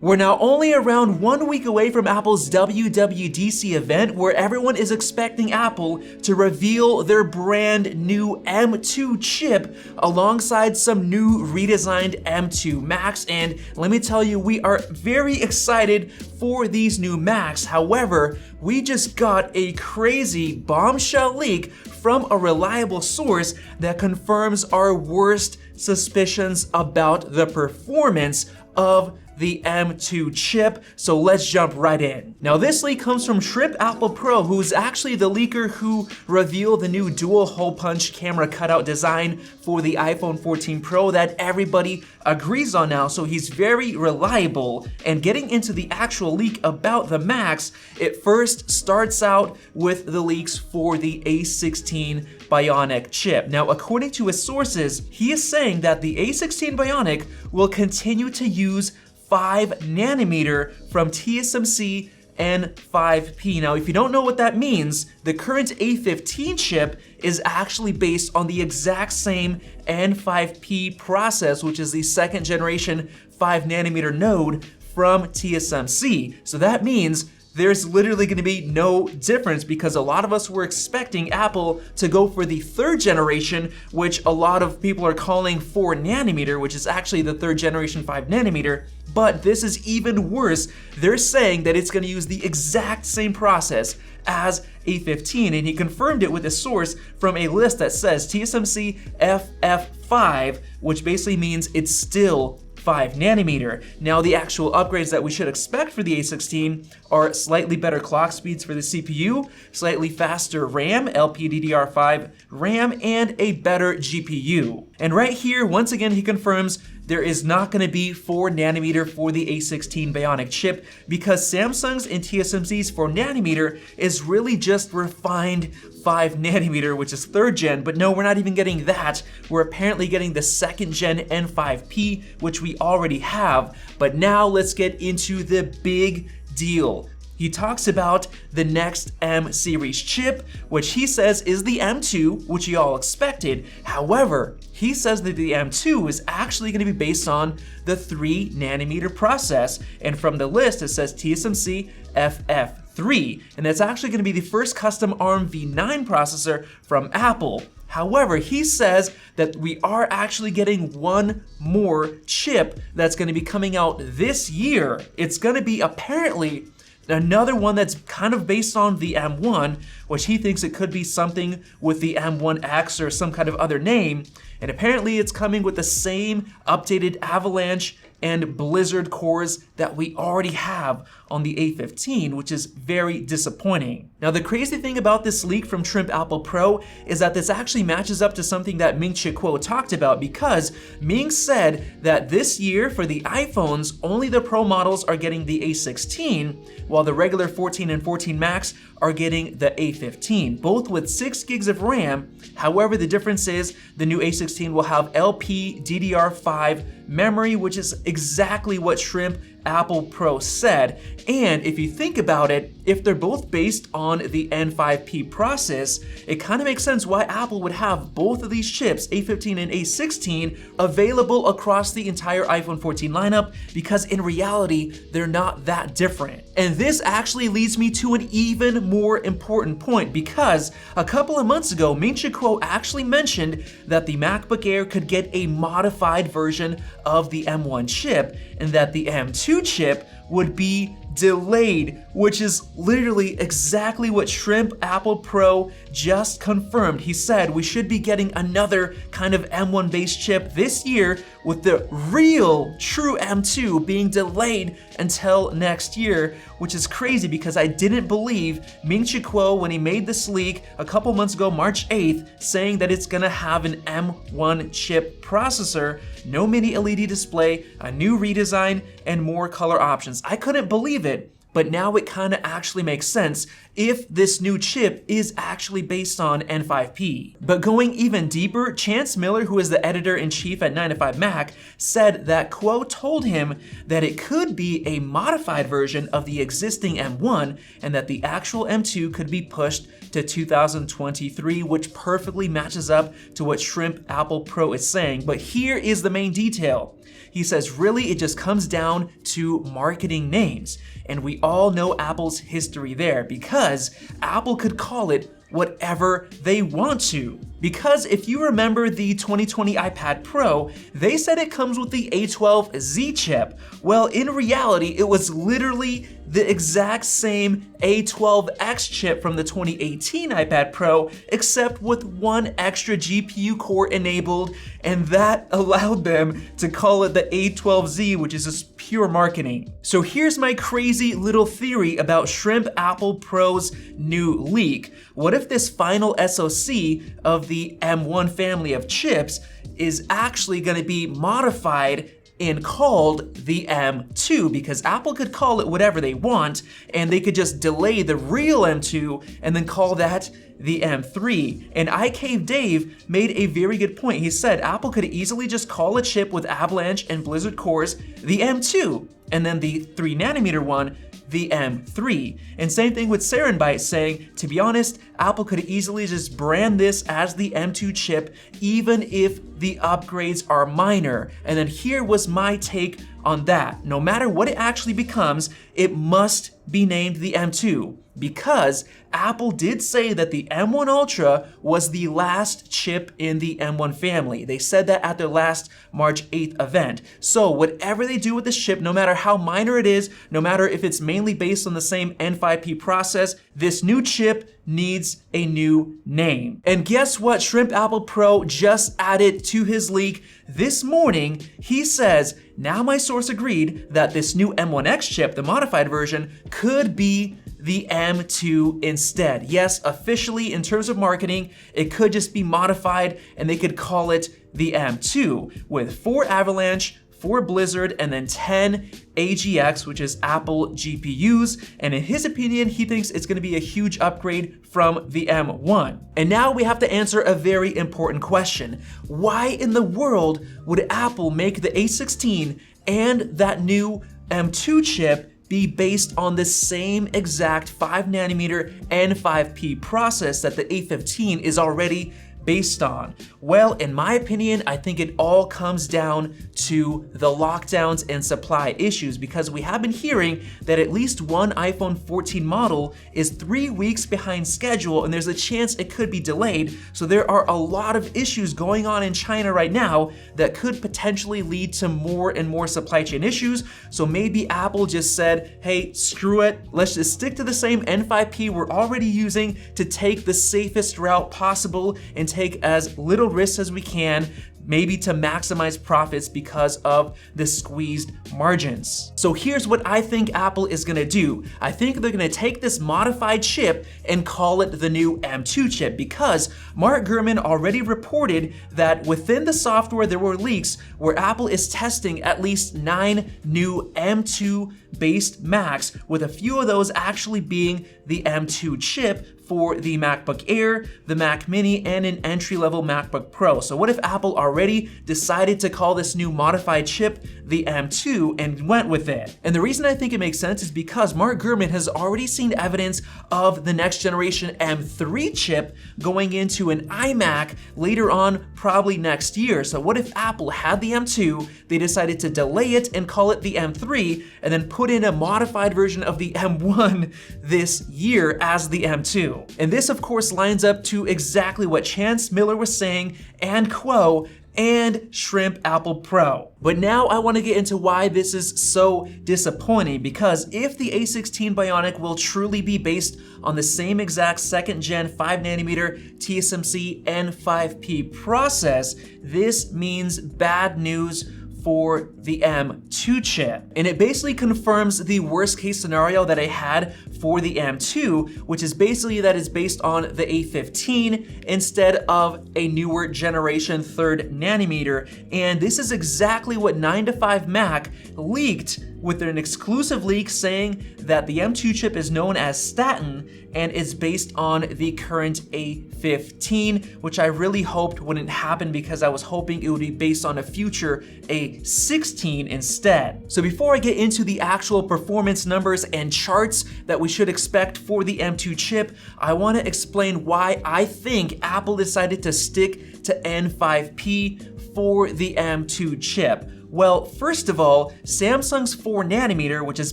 We're now only around 1 week away from Apple's WWDC event, where everyone is expecting Apple to reveal their brand new M2 chip alongside some new redesigned M2 Macs. And let me tell you, we are very excited for these new Macs. However, we just got a crazy bombshell leak from a reliable source that confirms our worst suspicions about the performance of the M2 chip, so let's jump right in. Now this leak comes from Shrimp Apple Pro, who's actually the leaker who revealed the new dual hole punch camera cutout design for the iPhone 14 Pro that everybody agrees on now, so he's very reliable. And getting into the actual leak about the Macs, it first starts out with the leaks for the A16 Bionic chip. Now, according to his sources, he is saying that the A16 Bionic will continue to use 5nm from TSMC N5P. Now, if you don't know what that means, the current A15 chip is actually based on the exact same N5P process, which is the second generation 5nm node from TSMC. So that means there's literally going to be no difference, because a lot of us were expecting Apple to go for the third generation, which a lot of people are calling 4nm, which is actually the third generation 5nm. But this is even worse. They're saying that it's going to use the exact same process as A15, and he confirmed it with a source from a list that says TSMC FF5, which basically means it's still 5nm. Now, the actual upgrades that we should expect for the A16 are slightly better clock speeds for the CPU, slightly faster RAM, LPDDR5 RAM, and a better GPU. And right here, once again, he confirms there is not going to be 4nm for the A16 Bionic chip, because Samsung's and TSMC's 4nm is really just refined 5nm, which is third gen. But no, we're not even getting that. We're apparently getting the second gen N5P, which we already have. But now let's get into the big deal. He talks about the next M series chip, which he says is the M2, which you all expected. However, he says that the M2 is actually going to be based on the 3nm process. And from the list, it says TSMC FF3. And that's actually going to be the first custom ARM v9 processor from Apple. However, he says that we are actually getting one more chip that's going to be coming out this year. It's going to be apparently another one that's kind of based on the M1, which he thinks it could be something with the M1X or some kind of other name. And apparently it's coming with the same updated Avalanche and Blizzard cores that we already have on the A15, which is very disappointing. Now, the crazy thing about this leak from Shrimp Apple Pro is that this actually matches up to something that Ming-Chi Kuo talked about, because Ming said that this year for the iPhones, only the Pro models are getting the A16, while the regular 14 and 14 Max are getting the A15, both with 6 gigs of RAM. However, the difference is the new A16 will have LPDDR5 memory, which is exactly what Shrimp Apple Pro said. And if you think about it, if they're both based on the N5P process, it kind of makes sense why Apple would have both of these chips, A15 and A16, available across the entire iPhone 14 lineup, because in reality, they're not that different. And this actually leads me to an even more important point, because a couple of months ago, Ming-Chi Kuo actually mentioned that the MacBook Air could get a modified version of the M1 chip, and that the M2 chip would be delayed, which is literally exactly what Shrimp Apple Pro just confirmed. He said we should be getting another kind of M1 based chip this year, with the real true M2 being delayed until next year, which is crazy because I didn't believe Ming-Chi Kuo when he made this leak a couple months ago, March 8th, saying that it's gonna have an M1 chip processor, no mini LED display, a new redesign, and more color options. I couldn't believe it. But now it kind of actually makes sense if this new chip is actually based on N5P. But going even deeper, Chance Miller, who is the editor-in-chief at 9to5Mac, said that Kuo told him that it could be a modified version of the existing M1, and that the actual M2 could be pushed to 2023, which perfectly matches up to what Shrimp Apple Pro is saying. But here is the main detail. He says really it just comes down to marketing names. And we all know Apple's history there because Apple could call it whatever they want to. Because if you remember the 2020 iPad Pro, they said it comes with the A12Z chip. Well, in reality, it was literally the exact same A12X chip from the 2018 iPad Pro, except with one extra GPU core enabled, and that allowed them to call it the A12Z, which is just pure marketing. So here's my crazy little theory about Shrimp Apple Pro's new leak. What if this final SoC of the M1 family of chips is actually going to be modified and called the M2, because Apple could call it whatever they want and they could just delay the real M2 and then call that the M3. And iCave Dave made a very good point. He said Apple could easily just call a chip with Avalanche and Blizzard cores the M2, and then the 3nm one the M3. And same thing with Serenbyte saying, to be honest, Apple could easily just brand this as the M2 chip even if the upgrades are minor. And then here was my take on that. No matter what it actually becomes, it must be named the M2, because Apple did say that the M1 Ultra was the last chip in the M1 family. They said that at their last March 8th event. So whatever they do with this chip, no matter how minor it is, no matter if it's mainly based on the same N5P process, this new chip needs a new name. And guess what Shrimp Apple Pro just added to his leak this morning? He says, now my source agreed that this new M1X chip, the modified version, could be the M2 instead. Yes, officially in terms of marketing, it could just be modified and they could call it the M2 with 4 Avalanche, 4 Blizzard, and then 10 AGX, which is Apple GPUs. And in his opinion, he thinks it's gonna be a huge upgrade from the M1. And now we have to answer a very important question. Why in the world would Apple make the A16 and that new M2 chip be based on the same exact 5nm N5P process that the A15 is already based on? Well, in my opinion, I think it all comes down to the lockdowns and supply issues, because we have been hearing that at least one iPhone 14 model is 3 weeks behind schedule and there's a chance it could be delayed. So there are a lot of issues going on in China right now that could potentially lead to more and more supply chain issues. So maybe Apple just said, hey, screw it, let's just stick to the same N5P we're already using to take the safest route possible and take as little risks as we can, maybe to maximize profits because of the squeezed margins. So here's what I think Apple is gonna do. I think they're gonna take this modified chip and call it the new M2 chip, because Mark Gurman already reported that within the software there were leaks where Apple is testing at least 9 new M2 based Macs, with a few of those actually being the M2 chip for the MacBook Air, the Mac Mini, and an entry-level MacBook Pro. So what if Apple already decided to call this new modified chip the M2 and went with it? And the reason I think it makes sense is because Mark Gurman has already seen evidence of the next generation M3 chip going into an iMac later on, probably next year. So what if Apple had the M2, they decided to delay it and call it the M3, and then put in a modified version of the M1 this year as the M2? And this, of course, lines up to exactly what Chance Miller was saying, and Quo, and Shrimp Apple Pro. But now I want to get into why this is so disappointing, because if the A16 Bionic will truly be based on the same exact 2nd gen 5nm TSMC N5P process, this means bad news for the M2 chip. And it basically confirms the worst case scenario that I had for the M2, which is basically that it's based on the A15 instead of a newer generation 3rd nanometer. And this is exactly what 9to5Mac leaked, with an exclusive leak saying that the M2 chip is known as Staten and is based on the current A15, which I really hoped wouldn't happen, because I was hoping it would be based on a future A16 instead. So before I get into the actual performance numbers and charts that we should expect for the M2 chip, I want to explain why I think Apple decided to stick to N5P for the M2 chip. Well, first of all, Samsung's 4nm, which is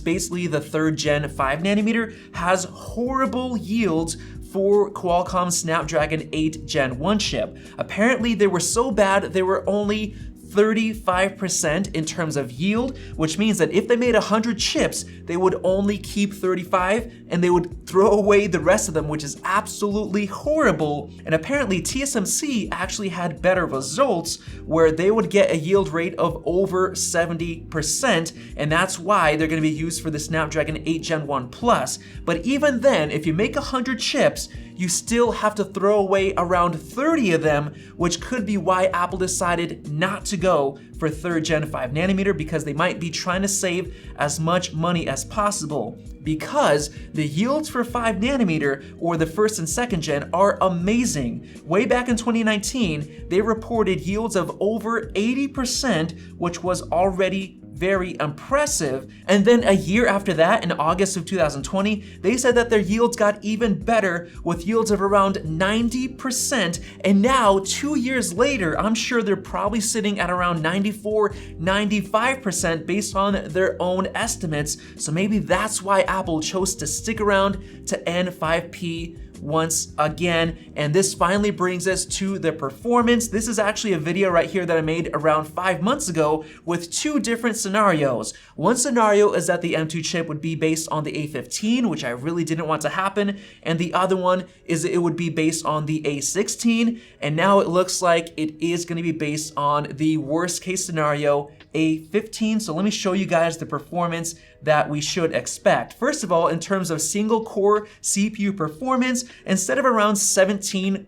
basically the 3rd gen 5nm, has horrible yields for Qualcomm's Snapdragon 8 Gen 1 chip. Apparently they were so bad they were only 35% in terms of yield, which means that if they made 100 chips, they would only keep 35 and they would throw away the rest of them, which is absolutely horrible. And apparently TSMC actually had better results where they would get a yield rate of over 70%, and that's why they're going to be used for the Snapdragon 8 Gen 1 Plus. But even then, if you make 100 chips, you still have to throw away around 30 of them, which could be why Apple decided not to go for 3rd gen 5nm, because they might be trying to save as much money as possible. Because the yields for 5nm or the 1st and 2nd gen are amazing. Way back in 2019, they reported yields of over 80%, which was already very impressive. And then a year after that, in August of 2020, they said that their yields got even better with yields of around 90%. And now, 2 years later, I'm sure they're probably sitting at around 94, 95% based on their own estimates. So maybe that's why Apple chose to stick around to N5P once again. And this finally brings us to the performance. This is actually a video right here that I made around 5 months ago with 2 different scenarios. One scenario is that the M2 chip would be based on the A15, which I really didn't want to happen, and the other one is it would be based on the A16, and now it looks like it is going to be based on the worst case scenario, A15. So let me show you guys the performance that we should expect. First of all, in terms of single core CPU performance, instead of around 14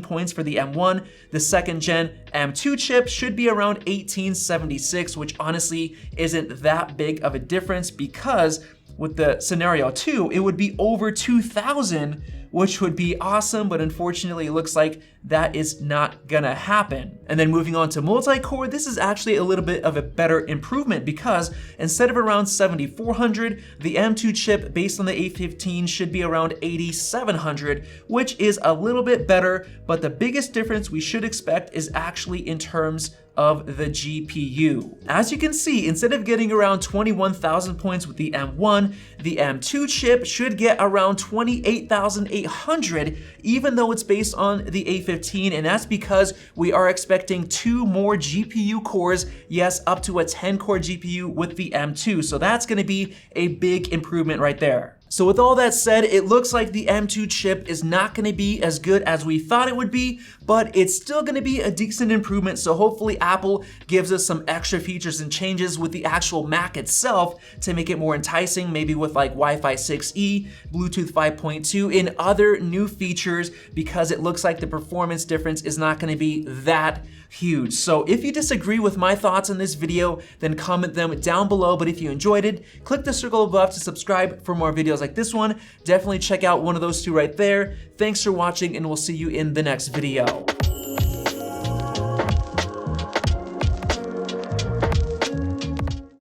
points for the M1, the 2nd gen M2 chip should be around 1876, which honestly isn't that big of a difference, because with the scenario 2, it would be over 2000, which would be awesome, but unfortunately it looks like that is not gonna happen. And then moving on to multi-core, this is actually a little bit of a better improvement, because instead of around 7400, the M2 chip based on the A15 should be around 8700, which is a little bit better, but the biggest difference we should expect is actually in terms of the GPU. As you can see, instead of getting around 21,000 points with the M1, the M2 chip should get around 28,800, even though it's based on the A15, and that's because we are expecting 2 more GPU cores, yes, up to a 10-core GPU with the M2, so that's gonna be a big improvement right there. So with all that said, it looks like the M2 chip is not going to be as good as we thought it would be, but it's still going to be a decent improvement. So hopefully Apple gives us some extra features and changes with the actual Mac itself to make it more enticing, maybe with like Wi-Fi 6E, Bluetooth 5.2, and other new features, because it looks like the performance difference is not going to be that huge. So if you disagree with my thoughts on this video, then comment them down below. But if you enjoyed it, click the circle above to subscribe for more videos like this one. Definitely check out one of those 2 right there. Thanks for watching, and we'll see you in the next video.